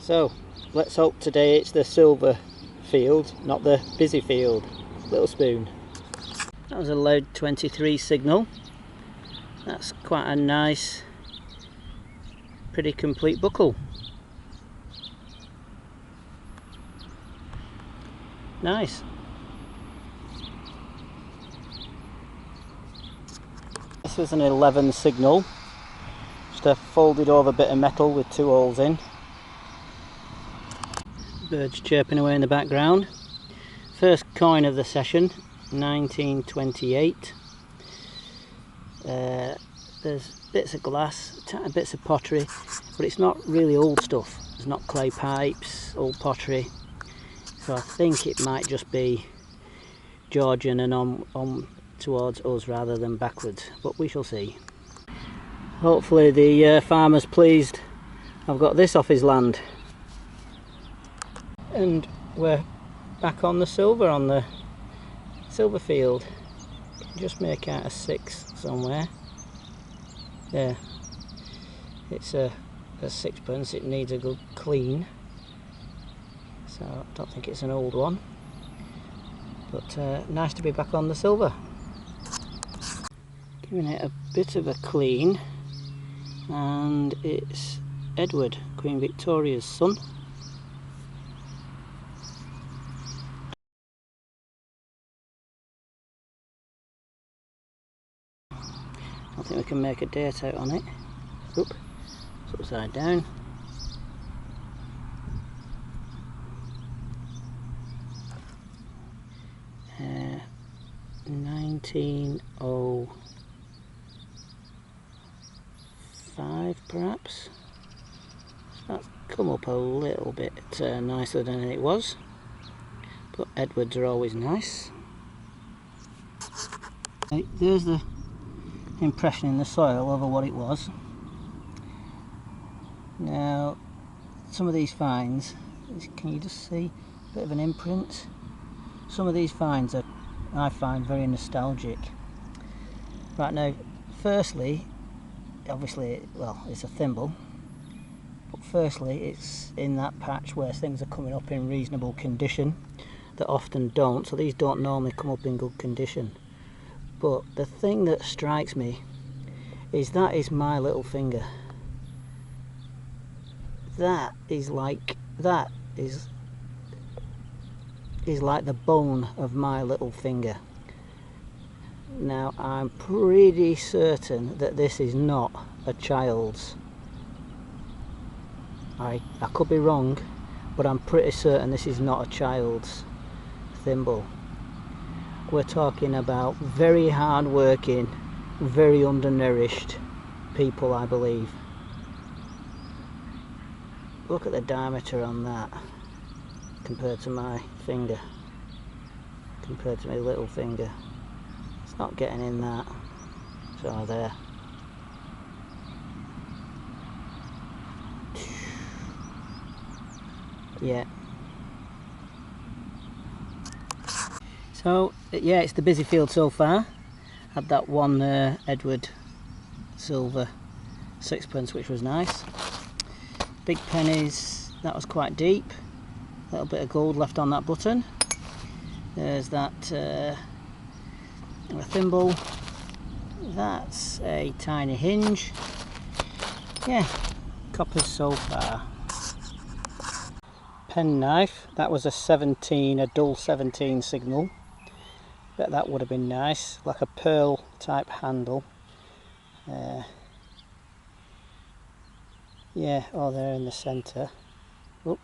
So let's hope today it's the silver field, not the busy field. Little spoon. That was a loud 23 signal. That's quite a nice, pretty complete buckle. Nice. This was an 11 signal. Just a folded over bit of metal with 2 holes in. Birds chirping away in the background. First coin of the session, 1928. There's bits of glass, bits of pottery, but it's not really old stuff. There's not clay pipes, old pottery. So I think it might just be Georgian and on towards us rather than backwards, but we shall see. Hopefully the farmer's pleased I've got this off his land. And we're back on the silver field. You can just make out a 6 somewhere. There. It's a sixpence, it needs a good clean. So I don't think it's an old one. But nice to be back on the silver. Giving it a bit of a clean. And it's Edward, Queen Victoria's son. I think we can make a date out on it. Oop, it's upside down. Uh, 1905 perhaps. That's come up a little bit nicer than it was, but Edwards are always nice. Right, there's the impression in the soil over what it was. Now some of these finds, can you just see a bit of an imprint? Some of these finds are, I find, very nostalgic. Right, now firstly, obviously, well, it's a thimble, but firstly it's in that patch where things are coming up in reasonable condition that often don't, so these don't normally come up in good condition. But the thing that strikes me is that is my little finger. That is like the bone of my little finger. Now I'm pretty certain that this is not a child's. I could be wrong, but I'm pretty certain this is not a child's thimble. We're talking about very hard working, very undernourished people, I believe. Look at the diameter on that compared to my finger, compared to my little finger. It's not getting in that. So there. Yeah. So yeah, it's the busy field so far. Had that one Edward silver sixpence, which was nice. Big pennies, that was quite deep. A little bit of gold left on that button. There's that a thimble. That's a tiny hinge. Yeah, coppers so far. Pen knife, that was a 17, a dull 17 signal. Bet that would have been nice, like a pearl type handle. Yeah, oh, there in the centre. Oop.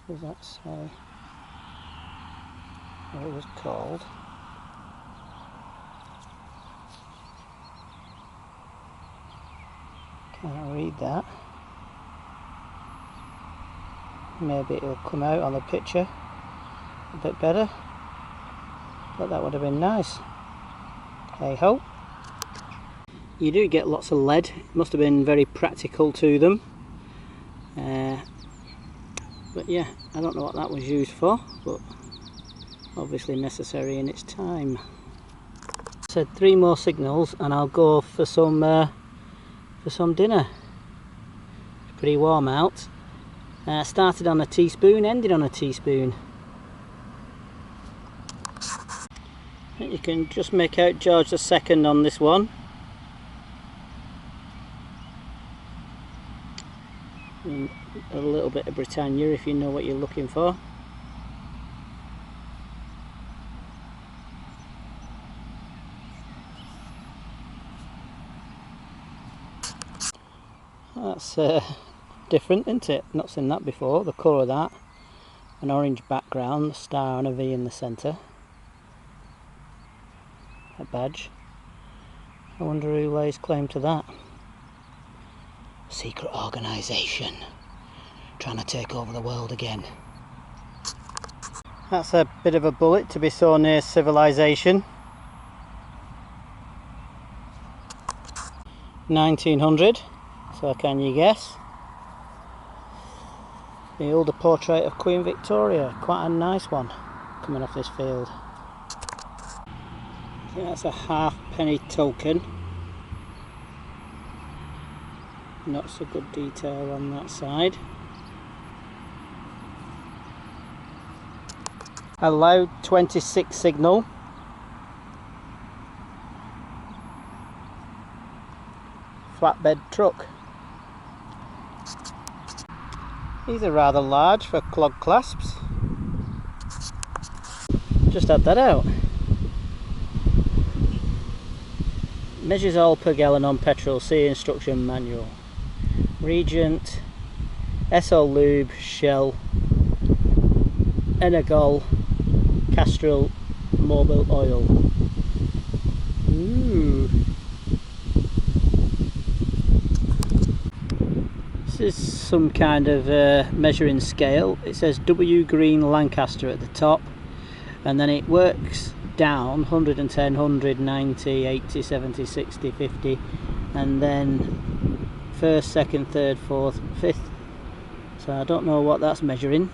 Does that say what it was called? Can't read that. Maybe it'll come out on the picture a bit better, but that would have been nice. Hey ho. You do get lots of lead. It must have been very practical to them. But yeah, I don't know what that was used for, but obviously necessary in its time. Said 3 more signals and I'll go for some dinner. pretty warm out. Started on a teaspoon, ended on a teaspoon. And you can just make out George II on this one. And a little bit of Britannia if you know what you're looking for. That's different, isn't it? Not seen that before. The colour of that, an orange background, a star and a V in the centre, a badge. I wonder who lays claim to that. Secret organisation trying to take over the world again. That's a bit of a bullet to be so near civilization. 1900, so can you guess? The older portrait of Queen Victoria, quite a nice one coming off this field. I think that's a halfpenny token. Not so good detail on that side. A loud 26 signal. Flatbed truck. These are rather large for clog clasps. Just had that out. Measures all per gallon on petrol, see instruction manual. Regent, SO Lube, Shell, Energol, Castrol, Mobil Oil. Ooh. This is some kind of measuring scale. It says W Green Lancaster at the top, and then it works down 110, 100, 90, 80, 70, 60, 50, and then first, second, third, fourth, fifth. So I don't know what that's measuring.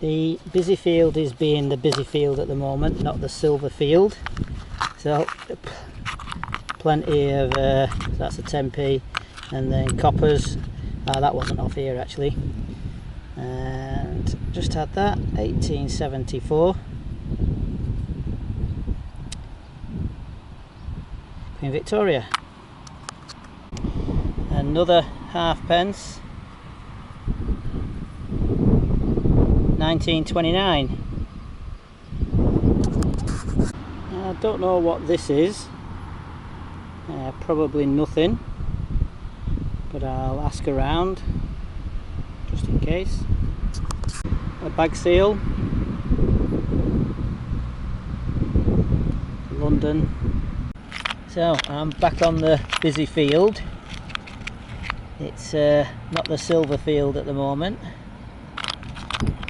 The busy field is being the busy field at the moment, not the silver field. So plenty of that's a 10p, and then coppers. That wasn't off here actually. And just had that 1874. Queen Victoria. Another halfpence. 1929. I don't know what this is. Probably nothing, but I'll ask around just in case. A bag seal. London. So I'm back on the busy field. It's not the silver field at the moment,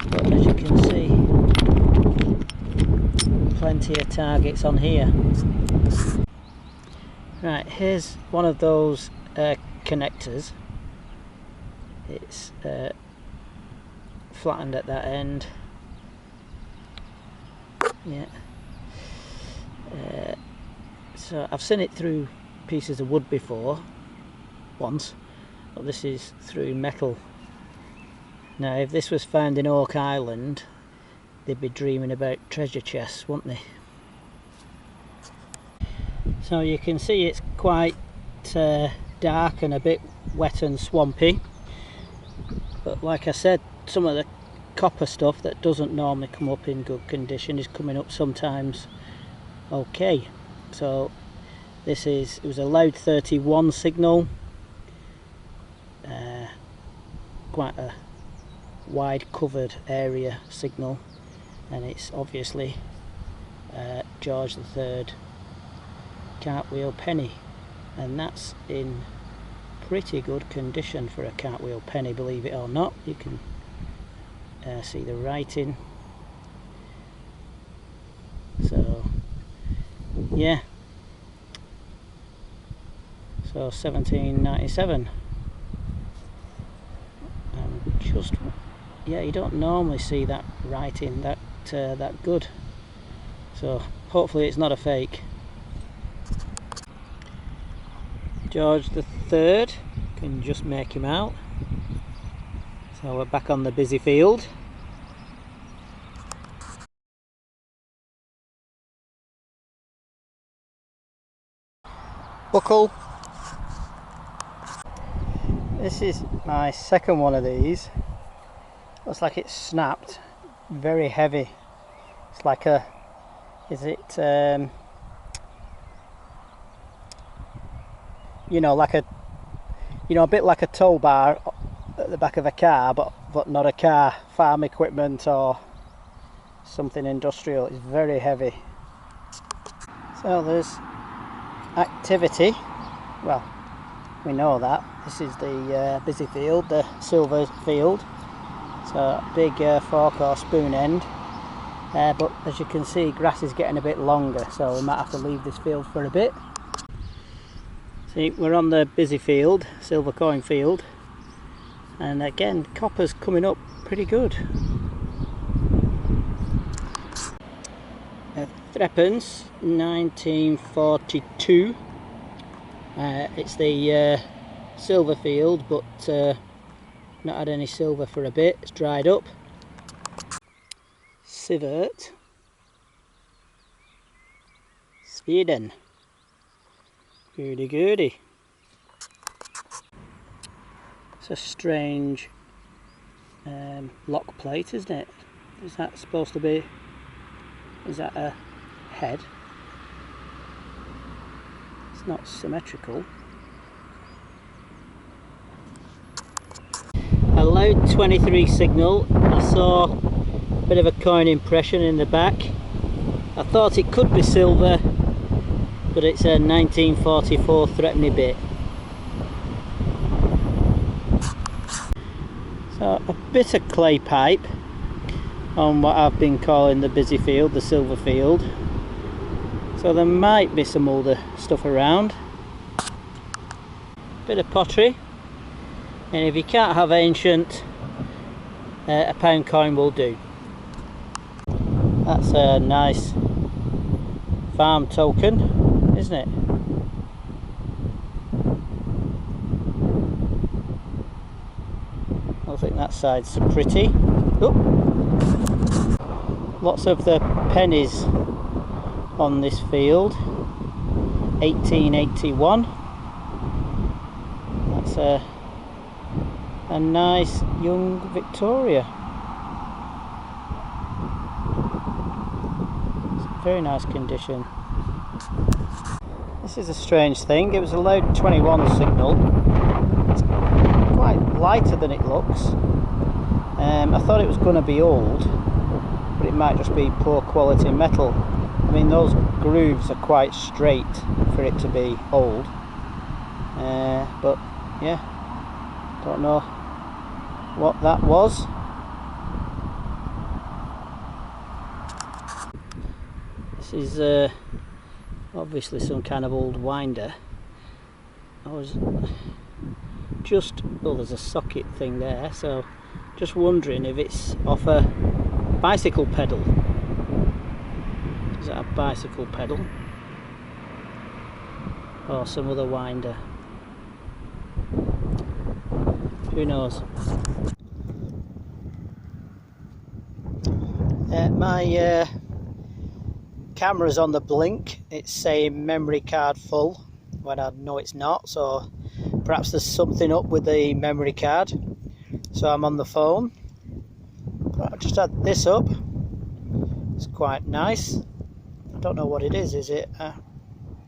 but as you can see, plenty of targets on here. Right, here's one of those connectors. It's flattened at that end. Yeah. So I've seen it through pieces of wood before, once, but this is through metal. Now if this was found in Oak Island, they'd be dreaming about treasure chests, wouldn't they? So you can see it's quite dark and a bit wet and swampy, but like I said, some of the copper stuff that doesn't normally come up in good condition is coming up sometimes okay. So this is, it was a loud 31 signal, quite a wide covered area signal, and it's obviously George III cartwheel penny, and that's in pretty good condition for a cartwheel penny, believe it or not. You can see the writing. So yeah, so 1797. Just, yeah, you don't normally see that writing that that good, so hopefully it's not a fake. George III Can just make him out. So we're back on the busy field. Buckle. This is my second one of these. Looks like it's snapped. Very heavy. It's like a, is it you know, like a, you know, a bit like a tow bar at the back of a car, but not a car, farm equipment or something industrial. It's very heavy. So there's activity. Well, we know that this is the busy field, the silver field. So a big fork or spoon end, but as you can see, grass is getting a bit longer, so we might have to leave this field for a bit. See, we're on the busy field, silver coin field, and again, copper's coming up pretty good. Threepence, 1942. It's the silver field, but not had any silver for a bit. It's dried up. Sivert, Sweden. Goody goody. It's a strange lock plate, isn't it? Is that supposed to be? Is that a head? It's not symmetrical. A loud 23 signal. I saw a bit of a coin impression in the back. I thought it could be silver, but it's a 1944 threepenny bit. So a bit of clay pipe on what I've been calling the busy field, the silver field. So there might be some older stuff around. Bit of pottery. And if you can't have ancient, a pound coin will do. That's a nice farm token, isn't it? I think that side's so pretty. Oop. Lots of the pennies on this field. 1881. That's a nice young Victoria. It's very nice condition. This is a strange thing. It was a loud 21 signal. It's quite lighter than it looks. I thought it was going to be old, but it might just be poor quality metal. I mean, those grooves are quite straight for it to be old. But yeah, don't know what that was. This is obviously some kind of old winder. I was just, oh, there's a socket thing there, so just wondering if it's off a bicycle pedal. Is that a bicycle pedal or some other winder? Who knows? My camera's on the blink. It's saying memory card full when I know it's not, so perhaps there's something up with the memory card. So I'm on the phone. I'll just add this up. It's quite nice. I don't know what it is. Is it?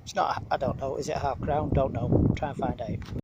It's not. I don't know. Is it half crown? Don't know. Try and find out.